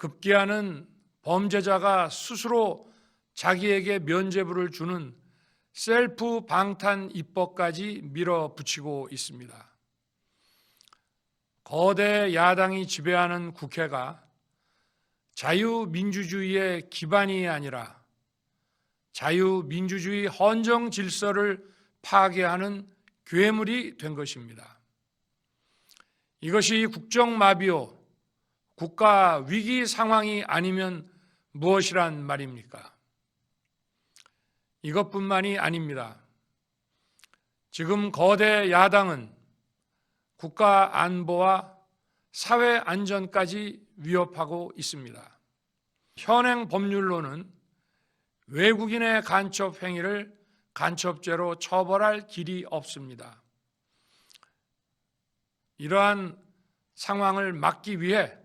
급기야는 범죄자가 스스로 자기에게 면죄부를 주는 셀프 방탄 입법까지 밀어붙이고 있습니다. 거대 야당이 지배하는 국회가 자유민주주의의 기반이 아니라 자유민주주의 헌정 질서를 파괴하는 괴물이 된 것입니다. 이것이 국정마비요, 국가 위기 상황이 아니면 무엇이란 말입니까? 이것뿐만이 아닙니다. 지금 거대 야당은 국가 안보와 사회 안전까지 위협하고 있습니다. 현행 법률로는 외국인의 간첩 행위를 간첩죄로 처벌할 길이 없습니다. 이러한 상황을 막기 위해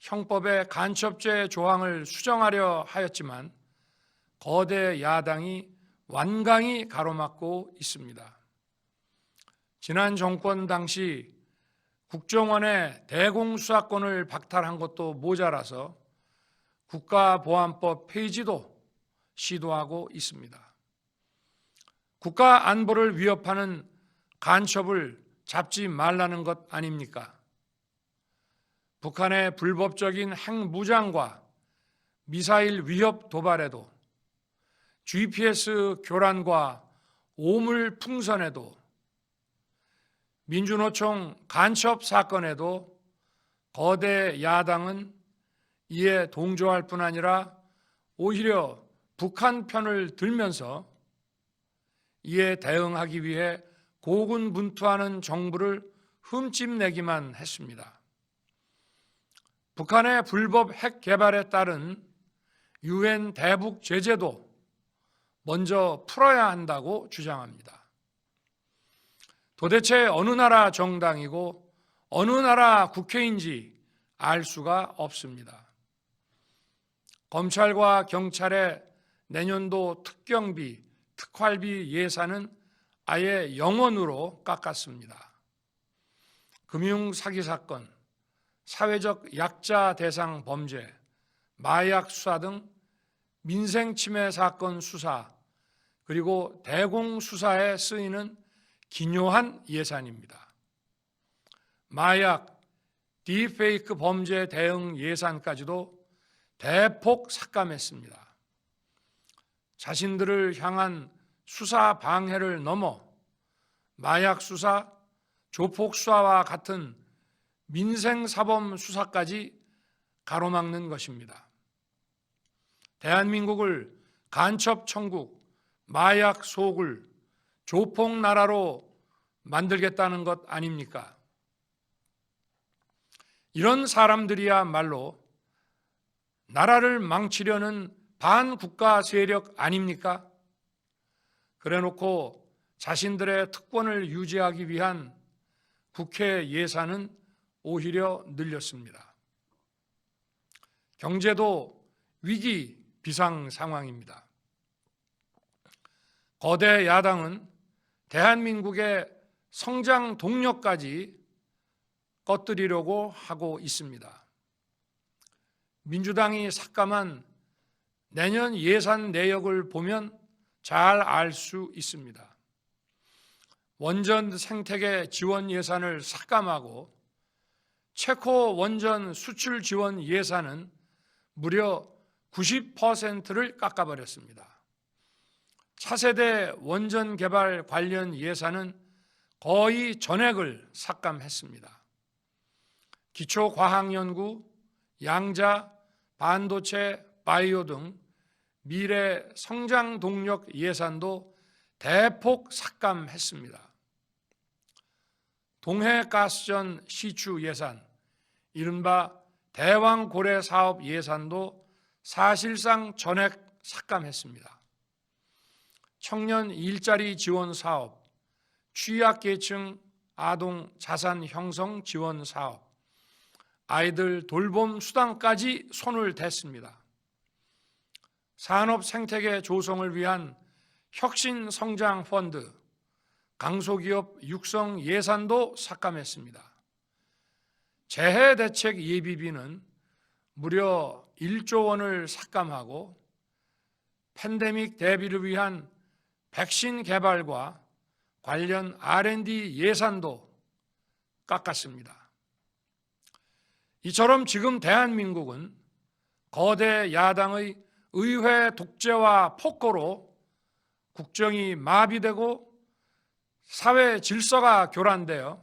형법의 간첩죄 조항을 수정하려 하였지만 거대 야당이 완강히 가로막고 있습니다. 지난 정권 당시 국정원의 대공수사권을 박탈한 것도 모자라서 국가보안법 폐지도 시도하고 있습니다. 국가 안보를 위협하는 간첩을 잡지 말라는 것 아닙니까? 북한의 불법적인 핵무장과 미사일 위협 도발에도, GPS 교란과 오물 풍선에도, 민주노총 간첩 사건에도 거대 야당은 이에 동조할 뿐 아니라 오히려 북한 편을 들면서 이에 대응하기 위해 고군분투하는 정부를 흠집내기만 했습니다. 북한의 불법 핵 개발에 따른 UN 대북 제재도 먼저 풀어야 한다고 주장합니다. 도대체 어느 나라 정당이고 어느 나라 국회인지 알 수가 없습니다. 검찰과 경찰의 내년도 특경비, 특활비 예산은 아예 0원으로 깎았습니다. 금융 사기 사건, 사회적 약자 대상 범죄, 마약 수사 등 민생 침해 사건 수사, 그리고 대공 수사에 쓰이는 기묘한 예산입니다. 마약, 딥페이크 범죄 대응 예산까지도 대폭 삭감했습니다. 자신들을 향한 수사 방해를 넘어 마약 수사, 조폭 수사와 같은 민생사범 수사까지 가로막는 것입니다. 대한민국을 간첩 천국, 마약 소굴, 조폭 나라로 만들겠다는 것 아닙니까? 이런 사람들이야말로 나라를 망치려는 반국가 세력 아닙니까? 그래놓고 자신들의 특권을 유지하기 위한 국회 예산은 오히려 늘렸습니다. 경제도 위기 비상 상황입니다. 거대 야당은 대한민국의 성장 동력까지 꺼뜨리려고 하고 있습니다. 민주당이 삭감한 내년 예산 내역을 보면 잘 알 수 있습니다. 원전 생태계 지원 예산을 삭감하고 체코 원전 수출 지원 예산은 무려 90%를 깎아버렸습니다. 차세대 원전 개발 관련 예산은 거의 전액을 삭감했습니다. 기초과학연구, 양자, 반도체, 바이오 등 미래 성장 동력 예산도 대폭 삭감했습니다. 동해가스전 시추 예산, 이른바 대왕고래 사업 예산도 사실상 전액 삭감했습니다. 청년 일자리 지원 사업, 취약계층 아동 자산 형성 지원 사업, 아이들 돌봄 수당까지 손을 댔습니다. 산업 생태계 조성을 위한 혁신 성장 펀드, 강소기업 육성 예산도 삭감했습니다. 재해 대책 예비비는 무려 1조 원을 삭감하고 팬데믹 대비를 위한 백신 개발과 관련 R&D 예산도 깎았습니다. 이처럼 지금 대한민국은 거대 야당의 의회 독재와 폭거로 국정이 마비되고 사회 질서가 교란되어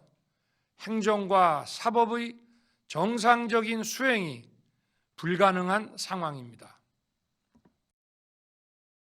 행정과 사법의 정상적인 수행이 불가능한 상황입니다.